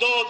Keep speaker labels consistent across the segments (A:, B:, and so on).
A: 2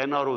B: NRO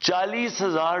B: 40,000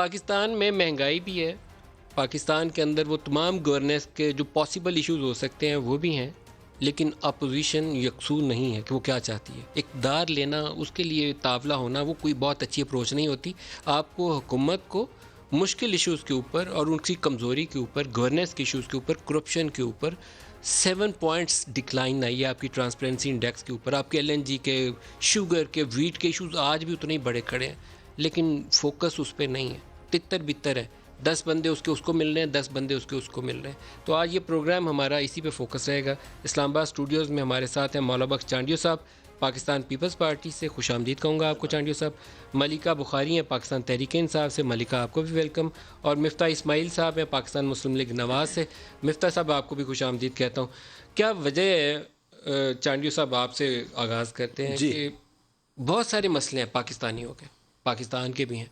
C: Pakistan میں مہنگائی بھی ہے، پاکستان کے اندر وہ تمام گورننس کے جو پاسبل ایشوز ہو سکتے ہیں وہ بھی ہیں، لیکن اپوزیشن یکسو نہیں ہے کہ وہ کیا چاہتی ہے. اقتدار لینا، اس کے لیے طاولہ ہونا، وہ کوئی بہت اچھی اپروچ نہیں ہوتی. آپ کو حکومت کو مشکل ایشوز کے اوپر اور ان کی کمزوری کے اوپر، گورننس کے ایشوز کے اوپر، کرپشن کے اوپر 7 پوائنٹس ڈکلائن آئی ہے آپ کی ٹرانسپیرنسی انڈیکس کے اوپر. آپ کے LNG کے، شوگر کے، ویٹ کے ایشوز آج بھی اتنے ہی بڑے کھڑے ہیں، لیکن فوکس اس پہ نہیں ہے. تتر بتر ہے، 10 بندے اس کے اس کو مل رہے ہیں، 10 بندے اس کے اس کو مل رہے ہیں. تو آج یہ پروگرام ہمارا اسی پہ فوکس رہے گا. اسلام آباد اسٹوڈیوز میں ہمارے ساتھ ہیں مولا بخش چانڈیو صاحب، پاکستان پیپلز پارٹی سے. خوش آمدید کہوں گا آپ کو چانڈیو صاحب. ملکہ بخاری ہیں پاکستان تحریک انصاف سے. ملکہ آپ کو بھی ویلکم. اور مفتاح اسماعیل صاحب ہیں پاکستان مسلم لیگ نواز سے. مفتاح صاحب آپ کو بھی خوش آمدید کہتا ہوں. کیا وجہ ہے، چانڈیو صاحب آپ سے آغاز کرتے ہیں کہ بہت سارے مسئلے ہیں پاکستانیوں کے، پاکستان کے بھی ہیں،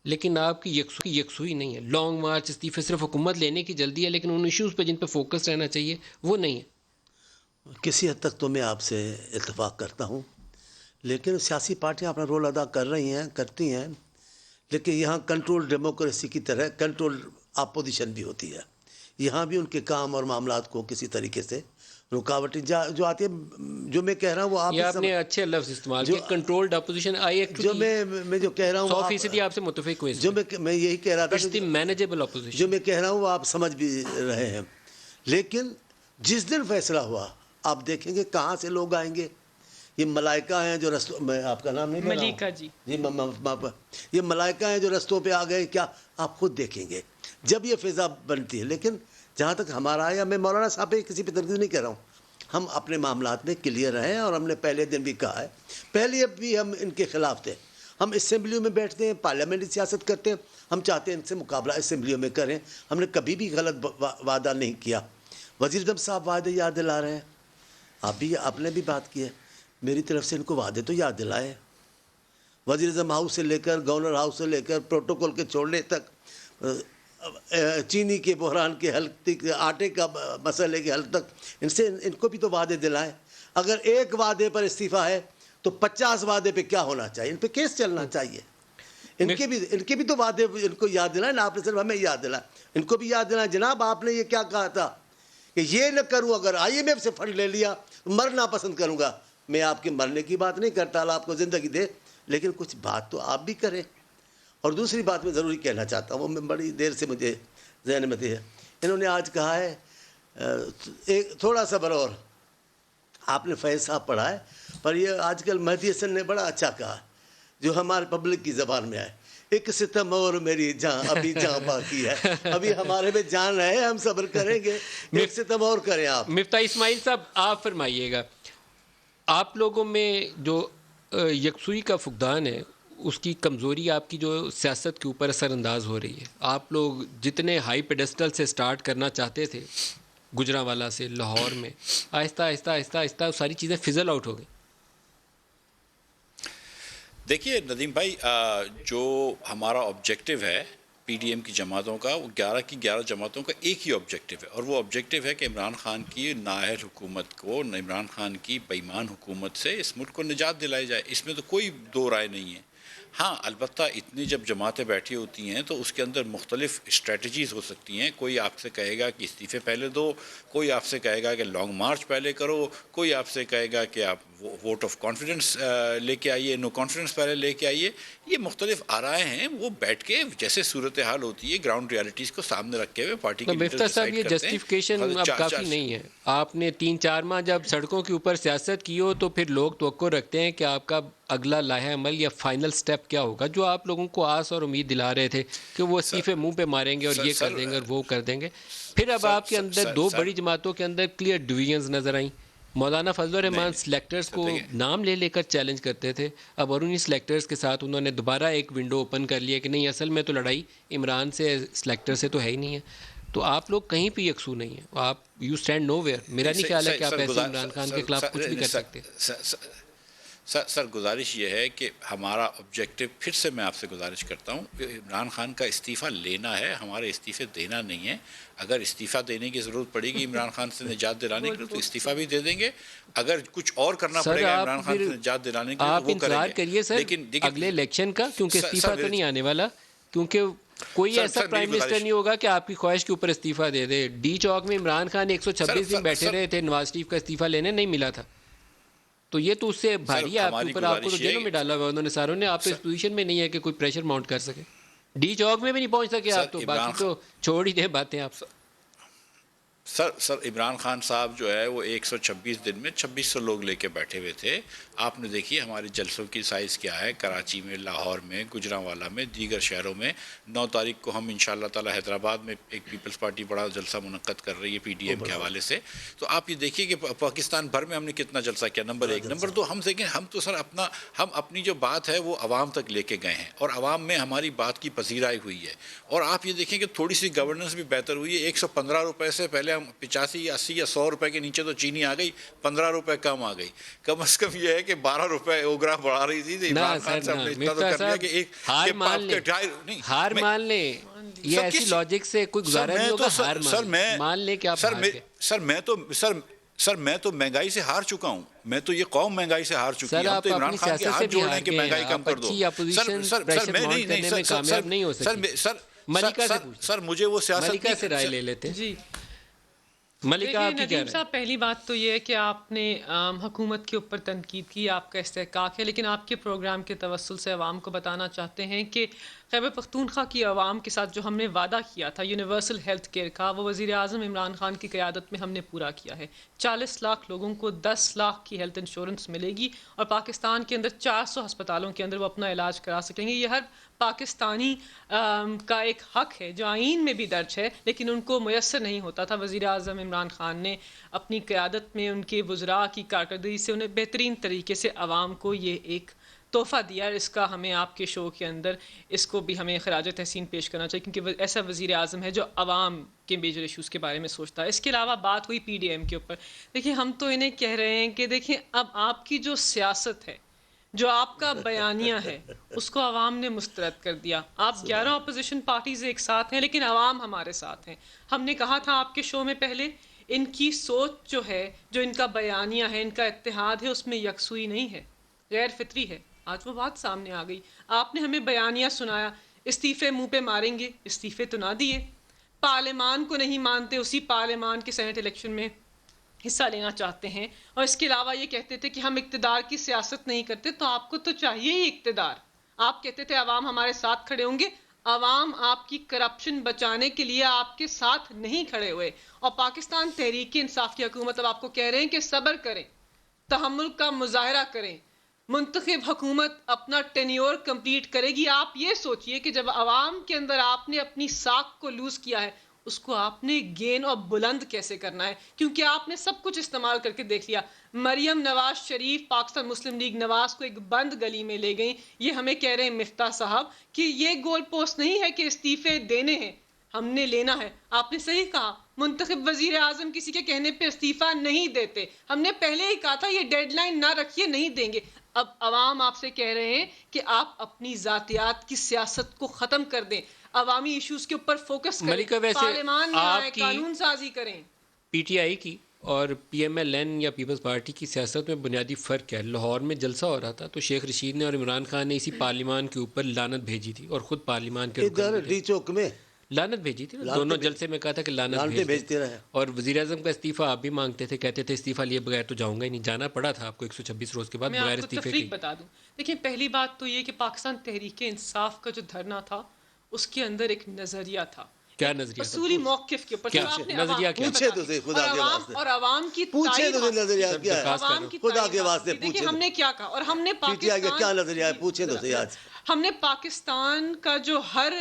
C: لیکن آپ کی یکسوئی نہیں ہے. لانگ مارچ، استعفے، صرف حکومت لینے کی جلدی ہے، لیکن ان ایشوز پہ جن پہ فوکس رہنا چاہیے وہ نہیں ہے.
D: کسی حد تک تو میں آپ سے اتفاق کرتا ہوں، لیکن سیاسی پارٹیاں اپنا رول ادا کر رہی ہیں، کرتی ہیں، لیکن یہاں کنٹرول ڈیموکریسی کی طرح کنٹرول اپوزیشن بھی ہوتی ہے. یہاں بھی ان کے کام اور معاملات کو کسی طریقے سے رکاوٹیں جو آتی ہے. جو میں کہہ رہا ہوں وہ آپ
C: یہ آپ نے اچھے لفظ استعمال کیے، کنٹرولڈ اپوزیشن.
D: جو میں جو کہہ رہا ہوں
C: 100% آپ سے متفق ہوئے.
D: جو میں یہی کہہ رہا تھا،
C: مینیجبل اپوزیشن
D: جو میں کہہ رہا ہوں وہ آپ سمجھ بھی رہے ہیں. لیکن جس دن فیصلہ ہوا آپ دیکھیں گے کہاں سے لوگ آئیں گے. یہ ملائکہ ہیں جو رستوں میں، آپ کا نام نہیں لے رہا ہوں.
C: ملیکہ جی.
D: یہ ملائکہ ہیں جو رستوں پہ آ گئے، کیا آپ خود دیکھیں گے جب یہ فضا بنتی ہے. لیکن جہاں تک ہمارا ہے، میں مولانا صاحب پہ کسی پہ تنقید نہیں کر رہا ہوں، ہم اپنے معاملات میں کلیئر ہیں. اور ہم نے پہلے دن بھی کہا ہے، پہلے اب بھی ہم ان کے خلاف تھے. ہم اسمبلیوں میں بیٹھتے ہیں، پارلیمنٹری سیاست کرتے ہیں، ہم چاہتے ہیں ان سے مقابلہ اسمبلیوں میں کریں. ہم نے کبھی بھی غلط وعدہ نہیں کیا. وزیر اعظم صاحب وعدے یاد دلا رہے ہیں، آپ نے بھی بات کی ہے. میری طرف سے ان کو وعدے تو یاد دلائے. وزیر اعظم ہاؤس سے لے کر، گورنر ہاؤس سے لے کر، پروٹوکول کے چھوڑنے تک، چینی کے بحران کے حل تک، آٹے کا مسئلے کے حل تک، ان کو بھی تو وعدے دلائے. اگر ایک وعدے پر استعفیٰ ہے تو 50 وعدے پہ کیا ہونا چاہیے؟ ان پہ کیس چلنا چاہیے. ان کے بھی تو وعدے ان کو یاد دلائیں. آپ نے صرف ہمیں یاد دلائیں، ان کو بھی یاد دلائیں. جناب آپ نے یہ کیا کہا تھا کہ یہ نہ کروں، اگر IMF سے فنڈ لے لیا مرنا پسند کروں گا. میں آپ کے مرنے کی بات نہیں کرتا، اللہ آپ کو زندگی دے، لیکن کچھ بات تو آپ بھی کریں. اور دوسری بات میں ضروری کہنا چاہتا ہوں، وہ میں بڑی دیر سے مجھے ذہن میں ہے. انہوں نے آج کہا ہے ایک تھوڑا صبر، اور آپ نے فیض صاحب پڑھا ہے، پر یہ آج کل مہدی حسن نے بڑا اچھا کہا جو ہمارے پبلک کی زبان میں آئے. ایک ستم اور میری جان، ابھی جان باقی ہے، ابھی ہمارے میں جان ہے، ہم صبر کریں گے، ایک ستم اور کریں. آپ
C: مفتاح اسماعیل صاحب آپ فرمائیے گا، آپ لوگوں میں جو یکسوئی کا فقدان ہے، اس کی کمزوری آپ کی جو سیاست کے اوپر اثر انداز ہو رہی ہے. آپ لوگ جتنے ہائی پیڈسٹل سے سٹارٹ کرنا چاہتے تھے، گجرانوالہ سے، لاہور میں، آہستہ آہستہ آہستہ آہستہ ساری چیزیں فزل آؤٹ ہو گئی.
E: دیکھیے ندیم بھائی، جو ہمارا آبجیکٹیو ہے PDM کی جماعتوں کا، وہ 11 کی 11 جماعتوں کا ایک ہی آبجیکٹیو ہے، اور وہ آبجیکٹیو ہے کہ عمران خان کی نااہل حکومت کو، عمران خان کی بے ایمان حکومت سے اس ملک کو نجات دلائی جائے. اس میں تو کوئی دو رائے نہیں ہے. ہاں البتہ اتنی جب جماعتیں بیٹھی ہوتی ہیں تو اس کے اندر مختلف اسٹریٹجیز ہو سکتی ہیں. کوئی آپ سے کہے گا کہ استعفے پہلے دو، کوئی آپ سے کہے گا کہ لانگ مارچ پہلے کرو، کوئی آپ سے کہے گا کہ آپ ووٹ آف کانفیڈنس لے کے آئیے، نو کانفیڈنس پہلے لے کے آئیے. یہ مختلف آرائیں ہیں، وہ بیٹھ کے جیسے صورتحال ہوتی ہے گراؤنڈ ریالٹیز کو سامنے رکھے ہوئے پارٹی کے لیڈرز
C: مفتاح صاحب،
E: ڈیسائیڈ
C: یہ
E: کرتے ہیں.
C: جسٹیفیکیشن اب کافی نہیں ہے. آپ نے 3-4 ماہ جب سڑکوں کے اوپر سیاست کی ہو تو پھر لوگ توقع رکھتے ہیں کہ آپ کا اگلا لائحہ عمل یا فائنل سٹیپ کیا ہوگا، جو آپ لوگوں کو آس اور امید دلا رہے تھے کہ وہ استعفے منہ پہ ماریں گے اور یہ کر دیں گے اور وہ کر دیں گے. پھر اب آپ کے اندر 2 بڑی جماعتوں کے اندر کلیئر ڈویژنز نظر آئیں. مولانا فضل الرحمان سلیکٹرز کو نام لے کر چیلنج کرتے تھے، اب ارونی سلیکٹرز کے ساتھ انہوں نے دوبارہ ایک ونڈو اوپن کر لیا کہ نہیں، اصل میں تو لڑائی عمران سے، سلیکٹر سے تو ہے ہی نہیں ہے. تو آپ لوگ کہیں پہ یکسو نہیں ہیں، آپ یو اسٹینڈ نو ویئر. میرا نہیں خیال ہے کہ آپ ایسے عمران خان کے خلاف کچھ بھی کر سکتے.
E: سر گزارش یہ ہے کہ ہمارا آبجیکٹیو، پھر سے میں آپ سے گزارش کرتا ہوں، عمران خان کا استعفیٰ لینا ہے، ہمارے استعفے دینا نہیں ہے. اگر استعفیٰ دینے کی ضرورت پڑے گی عمران خان سے نجات دلانے کے لیے تو استعفیٰ بھی دے دیں گے. اگر کچھ اور کرنا پڑے گا عمران خان سے نجات دلانے کے لیے تو وہ کریں گے.
C: آپ انتظار کریے سر اگلے الیکشن کا، کیونکہ استعفیٰ تو نہیں آنے والا، کیونکہ کوئی
E: سر،
C: ایسا
E: سر،
C: پرائم
E: میری
C: منسٹر
E: گزارش-
C: نہیں ہوگا کہ آپ کی خواہش کے اوپر استعفیٰ دے دے. ڈی چوک میں عمران خان 126
E: سر،
C: دن بیٹھے
E: سر،
C: رہے تھے, نواز شریف کا استعفیٰ لینے نہیں ملا تھا, تو یہ تو اس سے بھاری ہے آپ کے
E: ہماری
C: اوپر. آپ کو تو
E: گزارش یہ
C: جیلوں میں ڈالا ہوا انہوں نے ساروں نے. آپ تو اس پوزیشن میں نہیں ہے کہ کوئی پریشر ماؤنٹ کر سکے. ڈی چوک میں بھی نہیں پہنچ سکے
E: سر،
C: آپ, تو
E: عمران
C: باقی تو چھوڑ ہی دیں باتیں آپ.
E: سر عمران خان صاحب جو ہے وہ 126 دن میں 2600 لوگ لے کے بیٹھے ہوئے تھے. آپ نے دیکھیے ہمارے جلسوں کی سائز کیا ہے, کراچی میں, لاہور میں, گجرانوالہ میں, دیگر شہروں میں. 9 تاریخ کو ہم انشاءاللہ تعالی حیدرآباد میں ایک پیپلز پارٹی بڑا جلسہ منعقد کر رہی ہے پی ڈی ایم کے حوالے سے. تو آپ یہ دیکھیے کہ پاکستان بھر میں ہم نے کتنا جلسہ کیا. نمبر 1. نمبر 2, ہم دیکھیں ہم تو سر ہم اپنی جو بات ہے وہ عوام تک لے کے گئے ہیں, اور عوام میں ہماری بات کی پذیرائی ہوئی ہے. اور آپ یہ دیکھیں کہ تھوڑی سی گورننس بھی بہتر ہوئی ہے. 115 روپے سے پہلے ہم 85 یا 80 یا 100 روپے کے نیچے تو چینی آ گئی, 15 روپے کم آ گئی. کم از کم یہ ہے کہ 12 روپے اوگرا بڑھا رہی تھی. عمران خان صاحب نے اتنا تو کر لیا کہ ایک
C: ہار مان لیں. یہ ایسی لاجک سے کوئی گزارا نہیں ہوگا. ہار مان لیں کہ آپ
E: سر میں تو مہنگائی سے ہار چکا ہوں. میں تو یہ قوم مہنگائی سے ہار چکی ہے. ہم تو عمران خان کے ہاتھ جوڑ رہے ہیں کہ مہنگائی کم کر دو.
C: ملکہ سے
E: سر مجھے وہ سیاست
C: ملکہ سے رائے لے لیتے.
F: جی
C: ملکہ آپ کی کیا
F: ندیم
C: رائے؟
F: صاحب، پہلی بات تو یہ ہے کہ آپ نے حکومت کے اوپر تنقید کی, آپ کا استحقاق ہے, لیکن آپ کے پروگرام کے توسل سے عوام کو بتانا چاہتے ہیں کہ خیبر پختونخوا کی عوام کے ساتھ جو ہم نے وعدہ کیا تھا یونیورسل ہیلتھ کیئر کا, وہ وزیر اعظم عمران خان کی قیادت میں ہم نے پورا کیا ہے. 40 لاکھ لوگوں کو 10 لاکھ کی ہیلتھ انشورنس ملے گی, اور پاکستان کے اندر 400 ہسپتالوں کے اندر وہ اپنا علاج کرا سکیں گے. یہ ہر پاکستانی کا ایک حق ہے جو آئین میں بھی درج ہے, لیکن ان کو میسر نہیں ہوتا تھا. وزیر اعظم عمران خان نے اپنی قیادت میں ان کے وزراء کی کارکردگی سے انہیں بہترین طریقے سے عوام کو یہ ایک تحفہ دیا. اس کا ہمیں آپ کے شو کے اندر اس کو بھی ہمیں خراج تحسین پیش کرنا چاہیے, کیونکہ ایسا وزیر اعظم ہے جو عوام کے میجر ایشوز کے بارے میں سوچتا ہے. اس کے علاوہ بات ہوئی پی ڈی ایم کے اوپر. دیکھیں ہم تو انہیں کہہ رہے ہیں کہ دیکھیں اب آپ کی جو سیاست ہے, جو آپ کا بیانیہ ہے, اس کو عوام نے مسترد کر دیا. آپ 11 اپوزیشن پارٹیز ایک ساتھ ہیں, لیکن عوام ہمارے ساتھ ہیں. ہم نے کہا تھا آپ کے شو میں پہلے, ان کی سوچ جو ہے, جو ان کا بیانیہ ہے, ان کا اتحاد ہے, اس میں یکسوئی نہیں ہے, غیر فطری ہے. آج وہ بات سامنے آ گئی. آپ نے ہمیں بیانیہ سنایا, استعفے منہ پہ ماریں گے, استعفے تو نہ دیے. پارلیمان کو نہیں مانتے, اسی پارلیمان کے سینٹ الیکشن میں حصہ لینا چاہتے ہیں, اور اس کے علاوہ یہ کہتے تھے کہ ہم اقتدار کی سیاست نہیں کرتے. تو آپ کو تو چاہیے ہی اقتدار. آپ کہتے تھے عوام ہمارے ساتھ کھڑے ہوں گے, عوام آپ کی کرپشن بچانے کے لیے آپ کے ساتھ نہیں کھڑے ہوئے. اور پاکستان تحریک انصاف کی حکومت اب آپ کو کہہ رہے ہیں کہ صبر کریں, تحمل کا مظاہرہ کریں, منتخب حکومت اپنا ٹینیور کمپلیٹ کرے گی. آپ یہ سوچئے کہ جب عوام کے اندر آپ نے اپنی ساکھ کو لوز کیا ہے, اس کو آپ نے گین اور بلند کیسے کرنا ہے, کیونکہ آپ نے سب کچھ استعمال کر کے دیکھ لیا. مریم نواز شریف پاکستان مسلم لیگ نواز کو ایک بند گلی میں لے گئیں. یہ ہمیں کہہ رہے ہیں مفتاح صاحب کہ یہ گول پوسٹ نہیں ہے کہ استعفے دینے ہیں, ہم نے لینا ہے. آپ نے صحیح کہا, منتخب وزیر اعظم کسی کے کہنے پہ استعفیٰ نہیں دیتے. ہم نے پہلے ہی کہا تھا یہ ڈیڈ لائن نہ رکھیے, نہیں دیں گے. اب عوام آپ سے کہہ رہے ہیں کہ آپ اپنی ذاتیات کی سیاست کو ختم کر دیں, عوامی ایشوز کے اوپر فوکس کریں,
C: ملکہ ویسے
F: پارلیمان میں آئیں,
C: آپ کی
F: قانون سازی کریں.
C: پی ٹی آئی کی اور پی ایم ایل این یا پیپلز پارٹی کی سیاست میں بنیادی فرق کیا ہے؟ لاہور میں جلسہ ہو رہا تھا تو شیخ رشید نے اور عمران خان نے اسی پارلیمان کے اوپر لانت بھیجی تھی, اور خود پارلیمان کے
D: ادھر ڈی چوک میں
C: لانت بھیجی تھی. دونوں جلسے میں کہا تھا کہ لانت
D: بھیجتے رہے.
C: اور وزیر اعظم کا استعفیٰ آپ بھی مانگتے تھے, کہتے تھے استعفیٰ لیے بغیر تو جاؤں گا ہی نہیں. جانا پڑا تھا آپ کو 126 روز کے بعد
F: میں
C: بغیر
F: آپ کو
C: استعفے
F: تفریق
C: کے.
F: بتا دوں. دیکھیں پہلی بات تو یہ کہ پاکستان تحریک انصاف کا جو دھرنا تھا, اس کے اندر ایک نظریہ تھا,
C: کیا نظریہ تھا؟
F: اصولی موقف کے اوپر.
C: کیا نظریہ کیا؟
D: پوچھے تو صحیح خدا کے واسطے,
F: اور عوام کی
D: پوچھے تو صحیح نظریہ کیا ہے,
F: عوام کی
D: خدا کے واسطے پوچھے.
F: دیکھیں ہم نے کیا کہا, اور ہم نے
D: پی ٹی آئی کا کیا نظریہ ہے, پوچھے تو صحیح. آج
F: ہم نے پاکستان کا جو ہر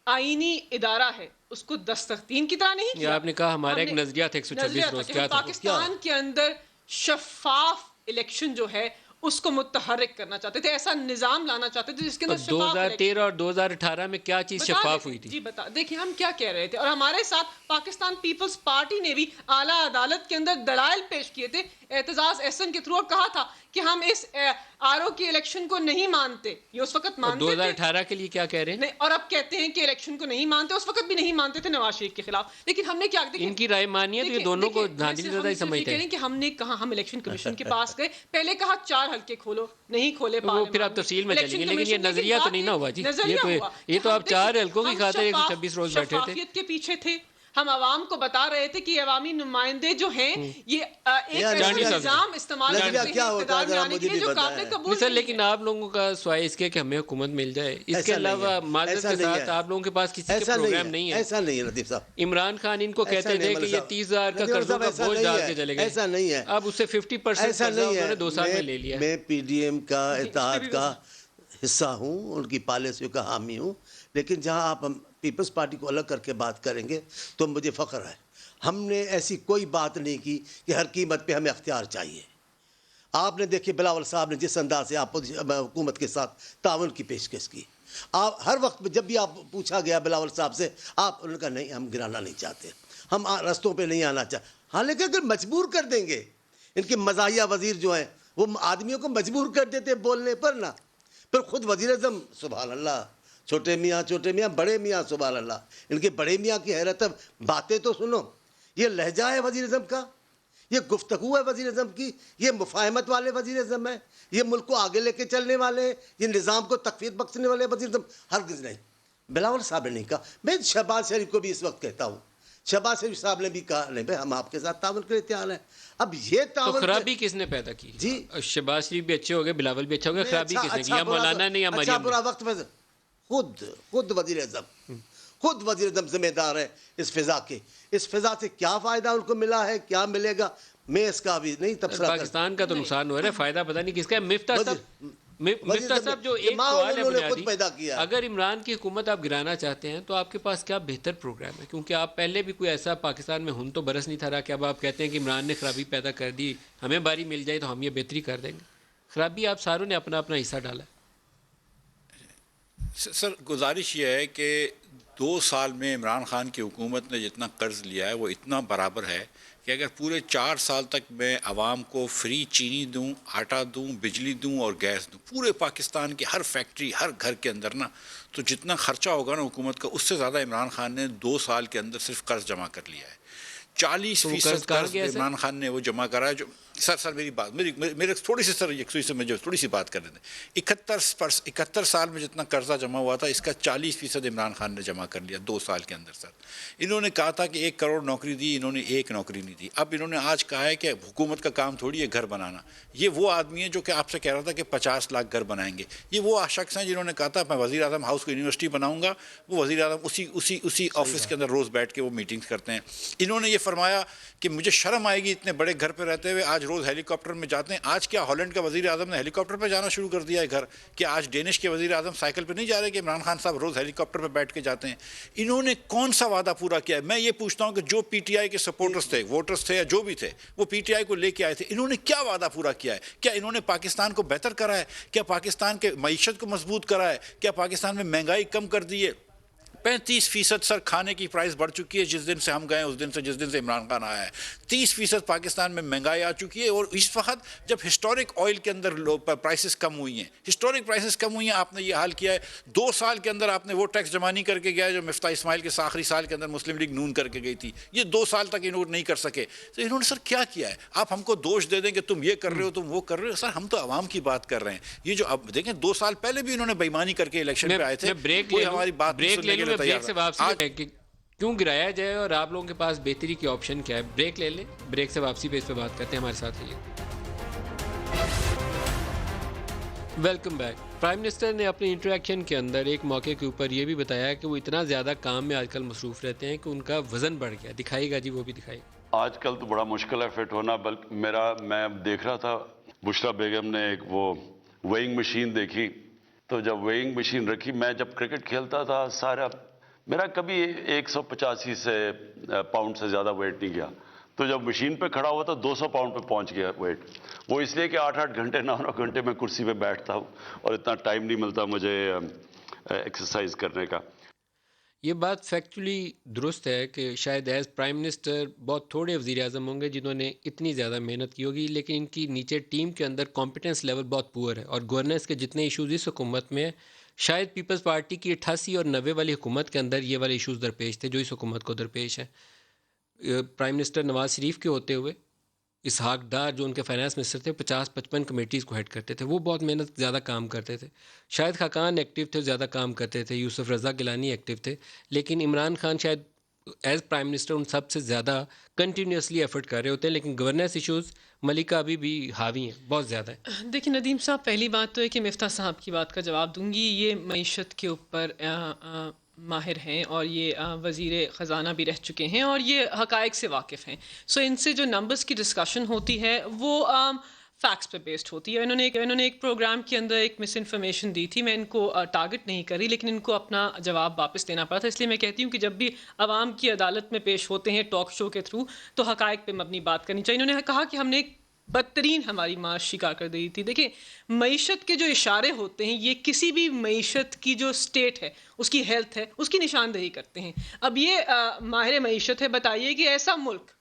F: آئینی ادارہ ہے اس کو دستخطین کی طرح نہیں کیا.
C: آپ نے کہا ہمارا ایک نظریہ تھا 126 روز, کیا تھا؟
F: پاکستان کے اندر شفاف الیکشن جو ہے اس کو متحرک کرنا چاہتے تھے, ایسا نظام لانا چاہتے تھے جس کے اندر
C: 2013 اور 2018 میں کیا چیز شفاف ہوئی تھی؟
F: جی بتا دیکھیں ہم کیا کہہ رہے تھے, اور ہمارے ساتھ پاکستان پیپلز پارٹی نے بھی اعلیٰ عدالت کے اندر دلائل پیش کیے تھے اعتزاز احسن کے تھرو, اور کہا تھا کہ ہم اس آر او کے الیکشن کو نہیں مانتے. یہ اس وقت مانتے تھے
C: 2018 کے لیے کیا کہہ رہے ہیں؟
F: نہیں، اور اب کہتے ہیں کہ الیکشن کو نہیں مانتے. اس وقت بھی نہیں مانتے تھے نواز شریف کے خلاف. لیکن ہم نے کیا
C: ان کی رائے مانی ہے تو یہ دونوں کو دھاندلی زدہ ہی سمجھتے ہیں.
F: کہ ہم نے کہا ہم الیکشن کمیشن کے پاس گئے، پہلے کہا 4 حلقے کھولو، نہیں کھولے.
C: وہ پھر آپ تفصیل میں چلیں گے، لیکن یہ نظریہ تو نہیں نہ ہوا جی. یہ تو آپ 4 حلقوں کی خاطر 126 روز بیٹھے تھے.
F: شفافیت کے پیچھے تھے. ہم عوام کو بتا رہے تھے کہ عوامی نمائندے جو ہیں یہ ایک ایسا نظام استعمال کرتے ہیں اقتدار میں آنے کے لیے جو قابل قبول
C: سر. لیکن آپ لوگوں کا سوائے اس کے کہ ہمیں حکومت مل جائے، اس کے علاوہ معذرت کے ساتھ آپ لوگوں کے پاس کسی کے پروگرام نہیں ہے.
D: ایسا نہیں ہے لطیف صاحب.
C: عمران خان ان کو کہتے تھے کہ یہ 30,000 کا قرضوں کا بوجھ ڈال کے چلے گئے.
D: ایسا نہیں ہے.
C: اب اس سے 50% قرضہ انہوں نے 2 سال میں لے لیا.
D: میں پی ڈی ایم کا اتحاد کا حصہ ہوں، ان کی پالیسیوں کا حامی ہوں، لیکن جہاں آپ پیپلز پارٹی کو الگ کر کے بات کریں گے تو مجھے فخر ہے. ہم نے ایسی کوئی بات نہیں کی کہ ہر قیمت پہ ہمیں اختیار چاہیے. آپ نے دیکھیے بلاول صاحب نے جس انداز سے آپ حکومت کے ساتھ تعاون کی پیشکش کی. آپ ہر وقت جب بھی آپ پوچھا گیا بلاول صاحب سے، آپ انہوں نے کہا نہیں ہم گرانا نہیں چاہتے، ہم رستوں پہ نہیں آنا چاہتے. ہاں لیکن اگر مجبور کر دیں گے، ان کے مزاحیہ وزیر جو ہیں وہ آدمیوں کو مجبور کر دیتے بولنے پر نا. پھر خود وزیر اعظم سبحان اللہ، چھوٹے میاں بڑے میاں سبحان اللہ، ان کے بڑے میاں کی حیرت ہے. باتیں تو سنو، یہ لہجہ ہے وزیر اعظم کا، یہ گفتگو ہے وزیر اعظم کی، یہ مفاہمت والے وزیر اعظم ہیں، یہ ملک کو آگے لے کے چلنے والے، یہ نظام کو تقویت بخشنے والے وزیر اعظم. ہرگز نہیں. بلاول صاحب نے نہیں کہا. میں شہباز شریف کو بھی اس وقت کہتا ہوں، شہباز شریف صاحب نے بھی کہا نہیں بھائی ہم آپ کے ساتھ تعاون کے لیے تیار ہیں. اب یہ
C: تو
D: تعاون
C: خرابی کس نے پیدا کی؟
D: جی
C: شہباز شریف بھی اچھے ہو گئے، بلاول بھی اچھا ہو گیا، خرابی کس نے کی؟ یا مولانا نے یا
D: اچھا
C: مریم
D: برا
C: نے؟
D: وقت میں خود وزیر اعظم ذمہ دار ہے اس فضا کے. اس فضا سے کیا فائدہ ان کو ملا ہے، کیا ملے گا، میں اس کا بھی نہیں تبصرہ کرتا.
C: پاکستان کا تو نقصان ہو رہا ہے، فائدہ پتہ نہیں کس کا ہے. مفتہ صاحب جو ایک سوال ہے بنیادی، اگر عمران کی حکومت آپ گرانا چاہتے ہیں تو آپ کے پاس کیا بہتر پروگرام ہے؟ کیونکہ آپ پہلے بھی کوئی ایسا پاکستان میں ہن تو برس نہیں تھا رہا کہ اب آپ کہتے ہیں کہ عمران نے خرابی پیدا کر دی، ہمیں باری مل جائے تو ہم یہ بہتری کر دیں گے. خرابی آپ ساروں نے اپنا اپنا حصہ ڈالا ہے.
E: سر گزارش یہ ہے کہ 2 سال میں عمران خان کی حکومت نے جتنا قرض لیا ہے وہ اتنا برابر ہے کہ اگر پورے 4 سال تک میں عوام کو فری چینی دوں، آٹا دوں، بجلی دوں اور گیس دوں، پورے پاکستان کی ہر فیکٹری ہر گھر کے اندر نا، تو جتنا خرچہ ہوگا نا حکومت کا، اس سے زیادہ عمران خان نے 2 سال کے اندر صرف قرض جمع کر لیا ہے. 40% قرض عمران خان نے وہ جمع کرا ہے. جو سر میری بات میرے تھوڑی سی سر یکسوئی سے مجھے تھوڑی سی بات کر دیں. 71 سال میں جتنا قرضہ جمع ہوا تھا اس کا 40% عمران خان نے جمع کر لیا 2 سال کے اندر. سر انہوں نے کہا تھا کہ 1 کروڑ نوکری دی، انہوں نے 1 نوکری نہیں دی. اب انہوں نے آج کہا ہے کہ حکومت کا کام تھوڑی ہے گھر بنانا. یہ وہ آدمی ہیں جو کہ آپ سے کہہ رہا تھا کہ 50 لاکھ گھر بنائیں گے. یہ وہ شخص ہیں جنہوں نے کہا تھا میں وزیر اعظم ہاؤس کو یونیورسٹی بناؤں گا. وہ وزیر اعظم اسی آفس کے اندر روز بیٹھ کے وہ میٹنگز کرتے ہیں. انہوں نے یہ فرمایا کہ مجھے شرم آئے گی اتنے بڑے گھر پہ رہتے ہوئے، آج روز ہیلی کاپٹر میں جاتے ہیں. آج کیا ہالینڈ کا وزیر اعظم نے ہیلی کاپٹر پہ جانا شروع کر دیا ہے گھر؟ کہ آج ڈینش کے وزیر اعظم سائیکل پہ نہیں جا رہے کہ عمران خان صاحب روز ہیلی کاپٹر پہ بیٹھ کے جاتے ہیں؟ انہوں نے کون سا وعدہ پورا کیا ہے؟ میں یہ پوچھتا ہوں کہ جو پی ٹی آئی کے سپورٹرز تھے، ووٹرز تھے یا جو بھی تھے، وہ پی ٹی آئی کو لے کے آئے تھے، انہوں نے کیا وعدہ پورا کیا ہے؟ کیا انہوں نے پاکستان کو بہتر کرا ہے؟ کیا پاکستان کے معیشت کو مضبوط کرا ہے؟ کیا پاکستان میں مہنگائی کم کر دی ہے؟ 35% سر کھانے کی پرائس بڑھ چکی ہے جس دن سے ہم گئے اس دن سے جس دن سے عمران خان آیا ہے. 30% پاکستان میں مہنگائی آ چکی ہے. اور اس وقت جب ہسٹورک آئل کے اندر پرائسز کم ہوئی ہیں، ہسٹورک پرائسز کم ہوئی ہیں، آپ نے یہ حال کیا ہے. 2 سال کے اندر آپ نے وہ ٹیکس جمع نہیں کر کے گیا جو مفتاح اسماعیل کے آخری سال کے اندر مسلم لیگ نون کر کے گئی تھی. یہ 2 سال تک انہوں نے نہیں کر سکے. تو انہوں نے سر کیا کیا ہے؟ آپ ہم کو دوش دے دیں کہ تم یہ کر رہے ہو تم وہ کر رہے ہو. سر ہم تو عوام کی بات کر رہے ہیں. یہ جو اب دیکھیں 2 سال پہلے بھی انہوں نے بےایمانی کر کے الیکشن پہ آئے تھے. کوئی ہماری بات نہیں سننے کے لیے تیار
C: ہے کہ کیوں گرایا جائے اور آپ لوگوں کے پاس بہتری کی آپشن کیا ہے. بریک لے لیں، بریک سے واپسی پہ اس پہ بات کرتے ہیں. ہمارے ساتھ رہیے. Welcome back. پرائم منسٹر نے اپنی انٹریکشن کے اندر ایک موقع کے اوپر یہ بھی بتایا کہ وہ اتنا زیادہ کام میں آج کل مصروف رہتے ہیں کہ ان کا وزن بڑھ گیا. دکھائے گا جی، وہ بھی دکھائے.
B: آج کل تو بڑا مشکل ہے فٹ ہونا. بلکہ میں دیکھ رہا تھا بشرا بیگم نے ایک وہ ویئنگ مشین دیکھی، تو جب ویئنگ مشین رکھی، میں جب کرکٹ کھیلتا تھا سارا میرا کبھی 185 پاؤنڈ سے زیادہ ویٹ نہیں گیا. تو جب مشین پہ کھڑا ہوا تو 200 پاؤنڈ پہ پہنچ گیا ویٹ. وہ اس لیے کہ 8 گھنٹے 9 گھنٹے میں کرسی پہ بیٹھتا ہوں اور اتنا ٹائم نہیں ملتا مجھے ایکسرسائز کرنے کا.
C: یہ بات فیکچولی درست ہے کہ شاید ایز پرائم منسٹر بہت تھوڑے وزیر اعظم ہوں گے جنہوں نے اتنی زیادہ محنت کی ہوگی، لیکن ان کی نیچے ٹیم کے اندر کمپیٹنس لیول بہت پور ہے، اور گورننس کے جتنے ایشوز اس حکومت میں ہیں، شاید پیپلز پارٹی کی 88 اور 90 والی حکومت کے اندر یہ والے ایشوز درپیش تھے جو اس حکومت کو درپیش ہیں۔ پرائم منسٹر نواز شریف کے ہوتے ہوئے اسحاق ڈار جو ان کے فائنانس منسٹر تھے 50-55 کمیٹیز کو ہیڈ کرتے تھے، وہ بہت محنت زیادہ کام کرتے تھے۔ شاہد خاقان ایکٹیو تھے، زیادہ کام کرتے تھے، یوسف رضا گیلانی ایکٹیو تھے، لیکن عمران خان شاید ایز پرائم منسٹر ان سب سے زیادہ کنٹینیوسلی ایفرٹ کر رہے ہوتے ہیں، لیکن گورننس ایشوز ملکہ ابھی بھی حاوی ہیں، بہت زیادہ ہیں۔
F: دیکھیں ندیم صاحب، پہلی بات تو ہے کہ مفتاح صاحب کی بات کا جواب دوں گی، یہ معیشت کے اوپر ماہر ہیں اور یہ وزیر خزانہ بھی رہ چکے ہیں اور یہ حقائق سے واقف ہیں، سو ان سے جو نمبرز کی ڈسکشن ہوتی ہے وہ فیکٹس پہ بیسڈ ہوتی ہے۔ انہوں نے ایک پروگرام کے اندر ایک مس انفارمیشن دی تھی، میں ان کو ٹارگٹ نہیں کری لیکن ان کو اپنا جواب واپس دینا پڑا تھا، اس لیے میں کہتی ہوں کہ جب بھی عوام کی عدالت میں پیش ہوتے ہیں ٹاک شو کے تھرو تو حقائق پہ مبنی بات کرنی چاہیے۔ انہوں نے کہا کہ ہم نے بدترین ہماری معاشی کارکردگی تھی۔ دیکھیں، معیشت کے جو اشارے ہوتے ہیں یہ کسی بھی معیشت کی جو سٹیٹ ہے، اس کی ہیلتھ ہے، اس کی نشاندہی کرتے ہیں۔ اب یہ ماہر معیشت ہے، بتائیے کہ ایسا ملک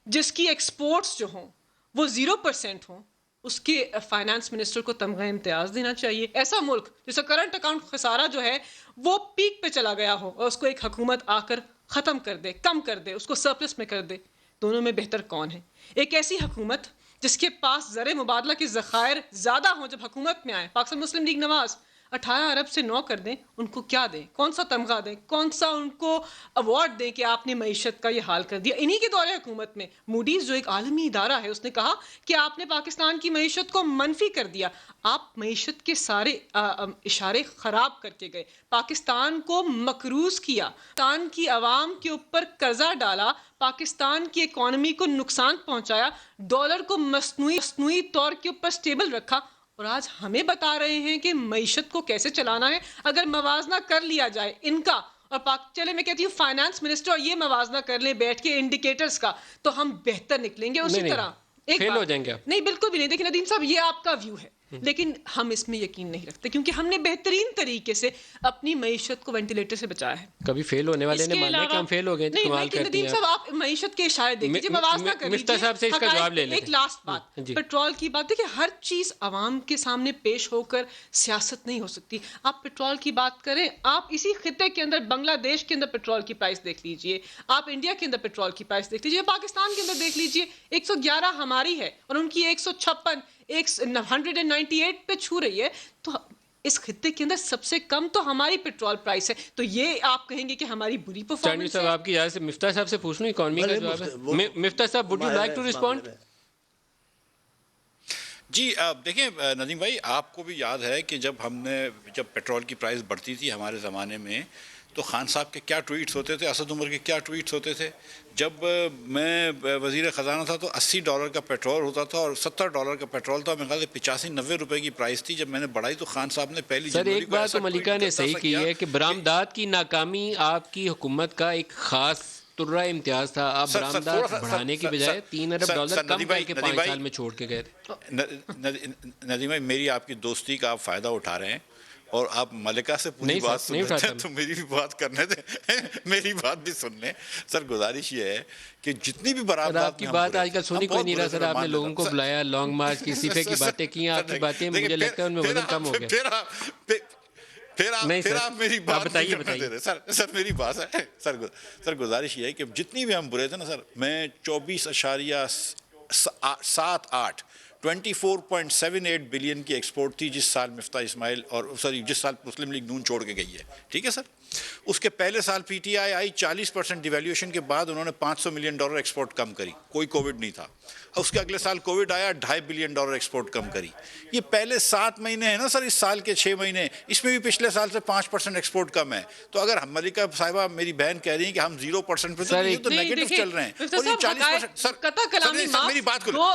F: جس کی ایکسپورٹس جو ہوں وہ 0% ہوں، اس کے فائنانس منسٹر کو تمغہ امتیاز دینا چاہیے۔ ایسا ملک جس کا کرنٹ اکاؤنٹ خسارہ جو ہے وہ پیک پہ چلا گیا ہو اور اس کو ایک حکومت آ کر ختم کر دے، کم کر دے، اس کو سرپلس میں کر دے، دونوں میں بہتر کون ہے؟ ایک ایسی حکومت جس کے پاس زر مبادلہ کے ذخائر زیادہ ہوں جب حکومت میں آئے، پاکستان مسلم لیگ نواز 18 ارب سے 9 کر دیں، ان کو کیا دیں؟ کون سا تمغہ دیں؟ کون سا ان کو ایوارڈ دیں کہ آپ نے معیشت کا یہ حال کر دیا؟ انہی کے دور حکومت میں موڈیز جو ایک عالمی ادارہ ہے اس نے کہا کہ آپ نے پاکستان کی معیشت کو منفی کر دیا، آپ معیشت کے سارے اشارے خراب کر کے گئے، پاکستان کو مقروض کیا، پاکستان کی عوام کے اوپر قرضہ ڈالا، پاکستان کی اکانومی کو نقصان پہنچایا، ڈالر کو مصنوعی طور کے اوپر سٹیبل رکھا، اور آج ہمیں بتا رہے ہیں کہ معیشت کو کیسے چلانا ہے۔ اگر موازنہ کر لیا جائے ان کا اور چلے میں کہتی ہوں فائنانس منسٹر اور یہ موازنہ کر لیں بیٹھ کے انڈیکیٹرز کا تو ہم بہتر نکلیں گے۔ اسی طرح
C: فیل ہو جائیں گے آپ؟
F: نہیں، بالکل بھی نہیں۔ دیکھیں ندیم صاحب، یہ آپ کا ویو ہے لیکن ہم اس میں یقین نہیں رکھتے کیونکہ ہم نے بہترین طریقے سے اپنی معیشت کو وینٹیلیٹر سے بچایا ہے۔
C: کبھی فیل ہونے والے نے مانا کہ ہم فیل ہو گئے، کمال کرتی ہیں
F: ندیم صاحب، آپ معیشت کے اشارے دیکھ لیجیے، موازنہ کر
C: مفتاح صاحب سے اس کا جواب لے لیں۔
F: ایک لاسٹ بات، پیٹرول کی بات، دیکھیں ہر چیز عوام کے سامنے پیش ہو کر سیاست نہیں ہو سکتی۔ آپ پیٹرول کی بات کریں، آپ اسی خطے کے اندر بنگلہ دیش کے اندر پیٹرول کی پرائس دیکھ لیجیے، آپ انڈیا کے اندر پیٹرول کی پرائس دیکھ لیجیے، پاکستان کے اندر دیکھ لیجیے، 111 ہماری ہے اور ان کی 156 198 پہ چھو رہی ہے، تو اس خطے کے اندر سب سے کم تو ہماری پیٹرول پرائس ہے، تو یہ آپ کہیں گے کہ ہماری بری پرفارمنس ہے؟
C: آپ کی اجازت سے مفتاح صاحب سے پوچھ لوں، اکانومی کا جواب ہے۔ مفتاح صاحب، would you like to respond?
E: جی دیکھیں ندیم بھائی، آپ کو بھی یاد ہے کہ جب پیٹرول کی پرائس بڑھتی تھی ہمارے زمانے میں تو خان صاحب کے کیا ٹویٹس ہوتے تھے، اسد عمر کے کیا ٹویٹس ہوتے تھے۔ جب میں وزیر خزانہ تھا تو $80 کا پیٹرول ہوتا تھا اور $70 کا پیٹرول تھا، میرے خیال سے 85-90 روپے کی پرائس تھی۔ جب میں نے بڑھائی تو خان صاحب نے پہلی
C: سر ایک بات تو ملکہ نے صحیح کی ہے کہ برآمدات کی ناکامی آپ کی حکومت کا ایک خاص ترہ امتیاز تھا، آپ برآمدات بڑھانے کی بجائے $3 ارب کم کر کے 5 سال میں چھوڑ کے گئے تھے۔
E: ندیم بھائی، میری آپ کی دوستی کا آپ فائدہ اٹھا رہے ہیں اور آپ ملکہ سے پوری بات سن رہے ہیں تو میری بھی بات کرنے دیں، میری بات بھی سن لیں۔ سر گزارش یہ ہے کہ جتنی بھی برآمدات
C: آپ کی بات آج کل سنی کوئی نہیں رہا سر، آپ نے لوگوں کو بلایا، لانگ مارچ کی استعفے کی باتیں کی، آپ کی باتیں مجھے لگتا ہے ان میں وزن کم ہو گیا۔
E: پھر آپ میری بات بتائیے سر، میری بات ہے سر، گزارش یہ ہے کہ جتنی بھی ہم برے تھے نا سر، میں 24.78 24.78 بلین کی ایکسپورٹ تھی جس سال مفتاح اسماعیل اور جس سال مسلم لیگ نون چھوڑ کے گئی ہے، ٹھیک ہے سر۔ اس کے پہلے سال پی ٹی آئی آئی، 40% ڈیویلیوشن کے بعد انہوں نے $500 ملین ایکسپورٹ کم کری، کوئی کووڈ نہیں تھا۔ اس کے اگلے سال کووڈ آیا، $2.5 بلین ایکسپورٹ کم کری۔ یہ پہلے 7 مہینے ہیں نا سر، اس سال کے 6 مہینے، اس میں بھی پچھلے سال سے 5% ایکسپورٹ کم ہے۔ تو اگر ملکہ صاحبہ میری بہن کہہ رہی ہیں کہ ہم 0% پہ تو نیگیٹو چل رہے ہیں، اور یہ 40%۔ سر میری بات کرو،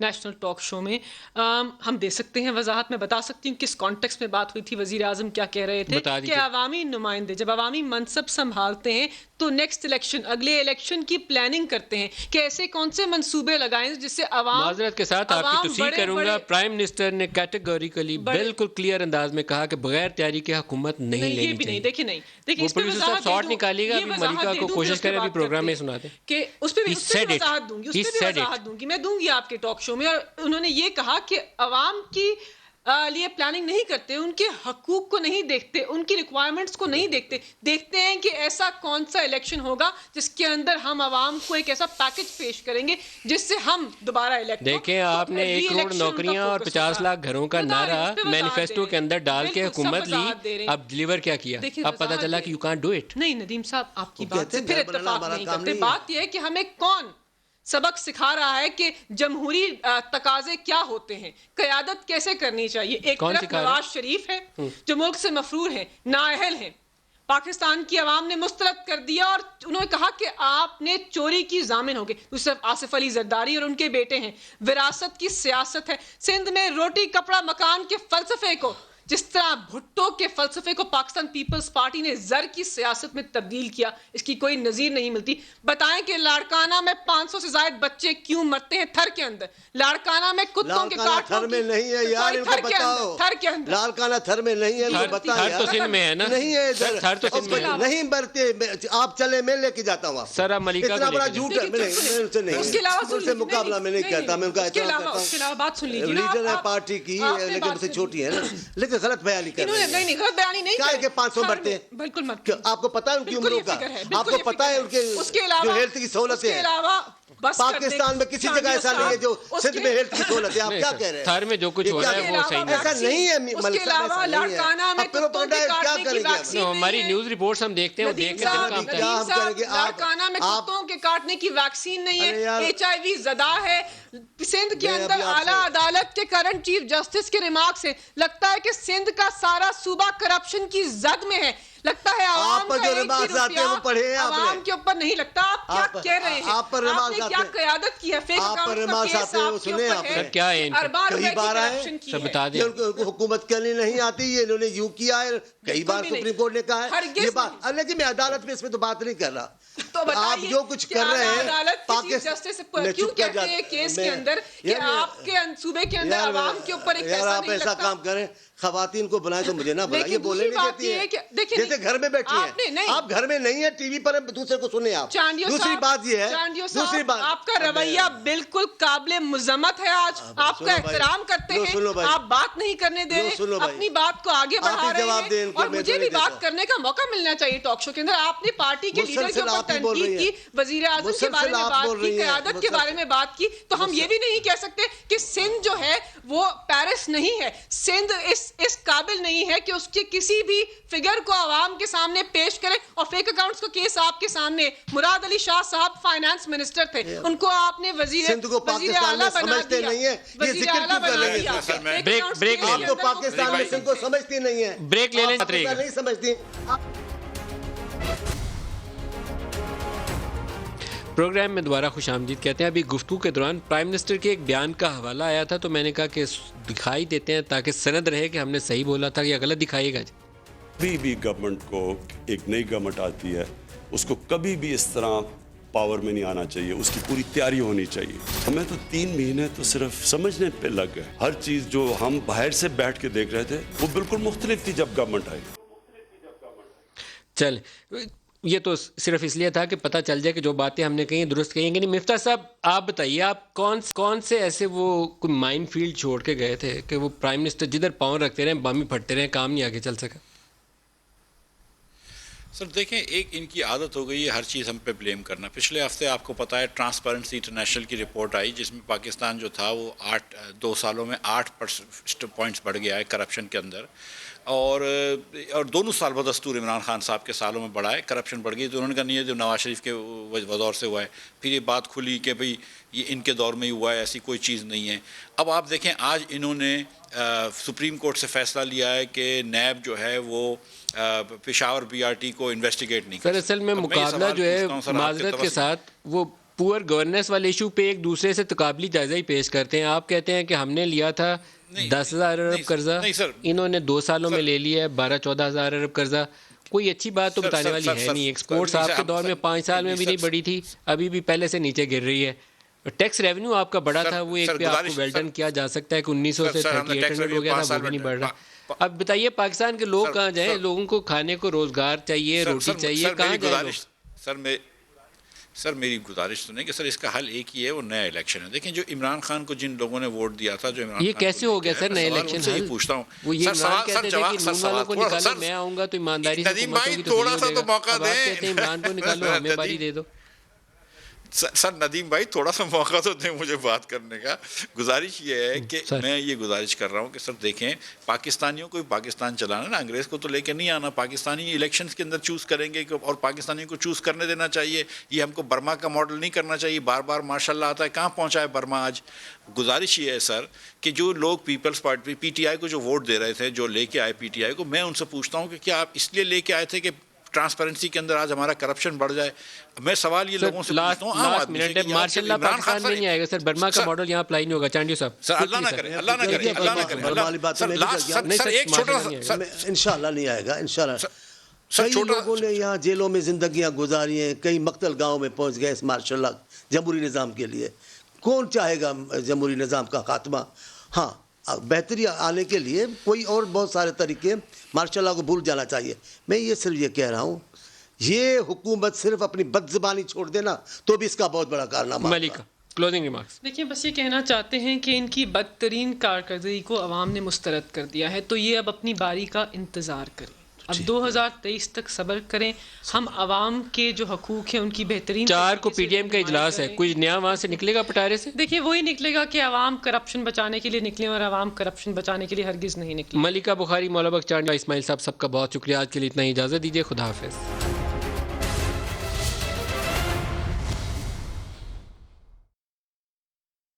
F: نیشنل ٹاک شو میں. ہم دے سکتے ہیں وضاحت, میں بتا سکتی ہوں کس کانٹیکسٹ میں بات ہوئی تھی. وزیر اعظم کیا کہہ رہے تھے کہ عوامی نمائندے جب عوامی منصب سنبھالتے ہیں تو نیکسٹ الیکشن, اگلے الیکشن کی پلاننگ کرتے ہیں کہ ایسے کون سے منصوبے لگائیں جس سے عوام.
C: معذرت کے ساتھ آپ کی تصحیح کروں گا, پرائم منسٹر نے کیٹیگوریکلی بالکل کلیئر انداز میں کہا کہ بغیر تیاری کے حکومت نہیں لینی چاہیے.
F: دیکھیں
C: وہ پروڈیوسر صاحب شارٹ نکالیے گا, ابھی ملکہ کو کوشش کریں ابھی پروگرام میں سنا دیں
F: کہ اس پہ بھی وضاحت دوں گی, میں دوں گی آپ کے ٹاک شو میں. اور انہوں نے یہ کہا کہ عوام کی لیے پلاننگ نہیں کرتے, ان کے حقوق کو نہیں دیکھتے, ان کی ریکوائرمنٹس کو نہیں دیکھتے. دیکھتے ہیں کہ ایسا کون سا الیکشن ہوگا جس کے اندر ہم عوام کو ایک ایسا پیکج پیش کریں گے جس سے ہم دوبارہ الیکٹ.
C: دیکھیں آپ نے 1 کروڑ نوکریاں اور 50 لاکھ گھروں کا نعرہ مینیفیسٹو کے اندر ڈال کے حکومت لی, اب ڈیلیور کیا کیا, اب پتہ چلا کہ یو کانٹ ڈو اٹ.
F: نہیں ندیم صاحب, آپ کی بات سے پھر اتفاق نہیں کرتے. بات یہ ہے کہ ہمیں کون سبق سکھا رہا ہے کہ جمہوری تقاضے کیا ہوتے ہیں, قیادت کیسے کرنی چاہیے. ایک طرف نواز شریف ہے جو ملک سے مفرور ہیں, نااہل ہیں, پاکستان کی عوام نے مسترد کر دیا اور انہوں نے کہا کہ آپ نے چوری کی ضامن ہو گئے. دوسری طرف آصف علی زرداری اور ان کے بیٹے ہیں. وراثت کی سیاست ہے. سندھ میں روٹی کپڑا مکان کے فلسفے کو, جس طرح بھٹو کے فلسفے کو پاکستان پیپلز پارٹی نے زر کی سیاست میں تبدیل کیا, اس کی کوئی نظیر نہیں ملتی. بتائیں کہ لاڑکانہ میں 500 سے زائد بچے کیوں مرتے ہیں تھر کے اندر. لاڑکانہ میں کتوں کے کاٹوں
D: تھر میں نہیں ہے یار, ان کو بتاؤ.
F: تھر کے اندر
D: لاڑکانہ تھر میں نہیں ہے, ان کو بتاؤ.
C: تھر تو سندھ میں ہے نا,
D: نہیں ہے ادھر,
C: تھر تو سندھ میں
D: نہیں مرتے. آپ چلے, میں لے کے جاتا ہوں.
C: سر آپ ملکہ
D: اتنا بڑا جھوٹ ہے, میں ان سے نہیں, ان سے مقابلہ میں نہیں کرتا. میں ان کا احترام کرتا ہوں.
F: اس کے علاوہ بات سن لیجیے,
D: لیڈر ہے پارٹی کی, لیکن مجھ سے چھوٹی ہے نا, لیکن غلط بیانی کر
F: نہیں غلط بیانی نہیں
D: کیا ہے کہ 500 مرتے ہیں.
F: بالکل مت,
D: آپ کو پتا ہے ان کی عمروں کا, آپ کو پتا ہے ان کے جو ہیلتھ کی سہولتیں ہیں. پاکستان میں کسی جگہ ایسا نہیں ہے جو سندھ میں ہیلتھ کی سہولت ہے. آپ کیا کہہ رہے ہیں؟
C: تھر میں جو کچھ ہو رہا ہے وہ صحیح نہیں.
D: ایسا نہیں ہے ملک میں,
C: ہماری نیوز رپورٹس ہم دیکھتے ہیں, وہ دیکھ کے دل کانپتا ہے.
F: لاڑکانہ میں کتوں کے کاٹنے کی ویکسین نہیں ہے, HIV زدہ ہے. سندھ کے اندر اعلیٰ عدالت کے کرنٹ چیف جسٹس کے ریمارکس ہیں, لگتا ہے کہ سندھ کا سارا صوبہ کرپشن کی زد میں ہے. لگتا ہے عوام کا ایک بھی روپیہ عوام کے اوپر نہیں لگتا. آپ کیا کہہ رہے ہیں, آپ نے کیا قیادت کی ہے. فیک اکاؤنٹس کا کیس آپ کے اوپر ہے,
C: کیا ہے
F: ارباں روپے کی کرپشن کی ہے.
C: بتا دیں
D: حکومت کرنی نہیں آتی, یہ انہوں نے یوں کیا ہے, کئی بار سپریم کورٹ نے کہا ہے یہ بات. لیکن میں عدالت میں اس میں تو بات نہیں کر رہا.
F: تو
D: آپ جو کچھ کر رہے ہیں
F: پاکستان کیوں کہتے ہیں کیس کے اندر کہ آپ کے صوبے کے اندر عوام کے اوپر ایک پیسہ نہیں لگتا.
D: ایسا کام کریں, خواتین کو بلائیں تو مجھے نہ بلائیں, یہ بولنے نہیں دیتی ہے. جیسے گھر میں بیٹھی ہیں آپ, گھر میں نہیں ہے, ٹی وی پر دوسرے کو سنیں آپ. دوسری بات یہ ہے, دوسری بات
F: آپ کا رویہ بالکل قابل مذمت ہے. آج آپ کا احترام کرتے ہیں, آپ بات نہیں کرنے دے رہے, اپنی بات کو آگے بڑھا رہے ہیں, اور مجھے بھی بات کرنے کا موقع ملنا چاہیے ٹاک شو کے اندر. آپ نے پارٹی کے لیڈر کے اوپر تنقید کی, وزیر اعظم کے بارے میں بات کی, قیادت کے بارے میں بات کی, تو ہم یہ بھی نہیں کہہ سکتے کہ سندھ جو ہے وہ پیرس نہیں ہے. سندھ اس قابل نہیں ہے کہ اس کے کسی بھی فگر کو عوام کے سامنے پیش کرے. اور فیک اکاؤنٹس کا کیس آپ کے سامنے, مراد علی شاہ صاحب فائنانس منسٹر تھے, ان کو آپ نے وزیر اعلیٰ بنا دیا. وزیر اعلیٰ بنا دیا.
C: بریک
D: آپ تو پاکستان میں سندھ کو سمجھتی نہیں ہے,
C: بریک لے لیں,
D: نہیں سمجھتی.
C: پروگرام میں دوبارہ خوش آمدید کہتے ہیں. ابھی گفتگو کے دوران پرائم منسٹر کے ایک بیان کا حوالہ آیا تھا, تو میں نے کہا کہ دکھائی دیتے ہیں تاکہ سند رہے کہ ہم نے صحیح بولا تھا یا غلط دکھائیے گا.
B: کبھی بھی گورنمنٹ کو, ایک نئی گورنمنٹ آتی ہے, اس کو کبھی بھی اس طرح پاور میں نہیں آنا چاہیے, اس کی پوری تیاری ہونی چاہیے. ہمیں تو 3 مہینے تو صرف سمجھنے پہ لگ گئے. ہر چیز جو ہم باہر سے بیٹھ کے دیکھ رہے تھے وہ بالکل مختلف تھی جب گورنمنٹ آئی.
C: چل یہ تو صرف اس لیے تھا کہ پتہ چل جائے کہ جو باتیں ہم نے کہیں درست کہیں گے نہیں. مفتاح صاحب آپ بتائیے, آپ کون سے ایسے وہ کوئی مائن فیلڈ چھوڑ کے گئے تھے کہ وہ پرائم منسٹر جدھر پاؤں رکھتے رہے بم ہی پھٹتے رہے, کام نہیں آگے چل سکا؟
E: سر دیکھیں, ایک ان کی عادت ہو گئی ہے ہر چیز ہم پہ بلیم کرنا. پچھلے ہفتے آپ کو پتہ ہے ٹرانسپیرنسی انٹرنیشنل کی رپورٹ آئی جس میں پاکستان جو تھا وہ 2 سالوں میں 8 پوائنٹس بڑھ گیا ہے کرپشن کے اندر, اور دونوں سال بدستور عمران خان صاحب کے سالوں میں بڑھا ہے, کرپشن بڑھ گئی. تو انہوں نے کہا نہیں ہے جو نواز شریف کے دور سے ہوا ہے. پھر یہ بات کھلی کہ بھئی یہ ان کے دور میں ہی ہوا ہے, ایسی کوئی چیز نہیں ہے. اب آپ دیکھیں آج انہوں نے سپریم کورٹ سے فیصلہ لیا ہے کہ نیب جو ہے وہ پشاور BRT کو انویسٹیگیٹ نہیں
C: سر. اصل میں مقابلہ جو ہے معذرت کے ساتھ وہ پور گورننس والے ایشو پہ ایک دوسرے سے تقابلی جائزہ ہی پیش کرتے ہیں. آپ کہتے ہیں کہ ہم نے لیا تھا 10,000 ارب قرضہ, انہوں نے 2 سالوں میں لے لیا ہے 12-14,000 ارب قرضہ. کوئی اچھی بات تو بتانے والی ہے نہیں. ایکسپورٹس آپ کے دور میں 5 سال میں بھی نہیں بڑھی تھی, ابھی بھی پہلے سے نیچے گر رہی ہے. ٹیکس ریونیو آپ کا بڑا تھا, وہ ایک پہ آپ کو ویل ڈن کیا جا سکتا ہے کہ 1900 سے 3800 ہو گیا تھا, وہ بھی نہیں بڑھ رہا. اب بتائیے پاکستان کے لوگ کہاں جائیں؟ لوگوں کو کھانے کو روزگار چاہیے, روٹی چاہیے, کہاں جائیں لوگ؟
E: سر میری گزارش تو نہیں کہ سر اس کا حل ایک ہی ہے, وہ نیا الیکشن ہے. دیکھیں جو عمران خان کو جن لوگوں نے ووٹ دیا تھا, جو عمران
C: یہ کیسے ہو گیا سر نیا الیکشن حل؟
E: پوچھتا ہوں
C: وہ یہ عمران کہتے تھے کہ نون والوں کو نکالو, میں آؤں گا تو ایمانداری سے حکومت ہوگی تو صحیح ہو جائے گا. اب آپ کہتے ہیں عمران کو نکالو, ہمیں باری دے دو.
E: سر ندیم بھائی تھوڑا سا موقع تو دیں مجھے بات کرنے کا. گزارش یہ ہے کہ میں یہ گزارش کر رہا ہوں کہ سر دیکھیں پاکستانیوں کو پاکستان چلانا نا, انگریز کو تو لے کے نہیں آنا. پاکستانی الیکشنز کے اندر چوز کریں گے اور پاکستانیوں کو چوز کرنے دینا چاہیے. یہ ہم کو برما کا ماڈل نہیں کرنا چاہیے. بار بار ماشاء اللہ آتا ہے, کہاں پہنچا ہے برما آج. گزارش یہ ہے سر کہ جو لوگ پیپلز پارٹی پی ٹی آئی کو جو ووٹ دے رہے تھے, جو لے کے آئے پی ٹی آئی کو, میں ان سے پوچھتا ہوں کہ کیا آپ اس لیے لے کے آئے تھے کہ ٹرانسپیرنسی کے اندر آج ہمارا کرپشن بڑھ جائے؟ میں سوال یہ لوگوں سے پوچھتا ہوں عام آدمی سے کہ
C: ماشاء اللہ پاکستان میں نہیں آئے گا سر, برما کا ماڈل یہاں اپلائی نہیں ہوگا. چانڈیو صاحب
E: سر اللہ نہ کرے, اللہ نہ کرے, اللہ نہ کرے. سر ایک چھوٹا سا
D: انشاءاللہ نہیں آئے گا, انشاءاللہ. کئی لوگوں نے یہاں جیلوں میں زندگیاں گزاری ہیں, کئی مقتل گاؤں میں پہنچ گئے ماشاء اللہ جمہوری نظام کے لیے. کون چاہے گا جمہوری نظام کا خاتمہ؟ ہاں بہتری آنے کے لیے کوئی اور بہت سارے طریقے ماشاء اللہ کو بھول جانا چاہیے. میں یہ صرف یہ کہہ رہا ہوں, یہ حکومت صرف اپنی بد زبانی چھوڑ دینا تو بھی اس کا بہت بڑا کارنامہ.
C: ملکہ کلوزنگ ریمارکس.
F: دیکھیں بس یہ کہنا چاہتے ہیں کہ ان کی بدترین کارکردگی کو عوام نے مسترد کر دیا ہے, تو یہ اب اپنی باری کا انتظار کریں. اب 2023 تک صبر کریں. ہم عوام کے جو حقوق ہیں ان کی بہترین
C: 4 کو پی ٹی ایم کا اجلاس ہے, کچھ نیا وہاں سے نکلے گا پٹارے سے؟
F: دیکھیے وہی نکلے گا کہ عوام کرپشن بچانے کے لیے نکلیں, اور عوام کرپشن بچانے کے لیے ہرگز نہیں نکلے.
C: ملکہ بخاری, مولا بخش چانڈا, اسماعیل صاحب, سب کا بہت شکریہ. آج کے لیے اتنا ہی, اجازت دیجیے. خدا حافظ.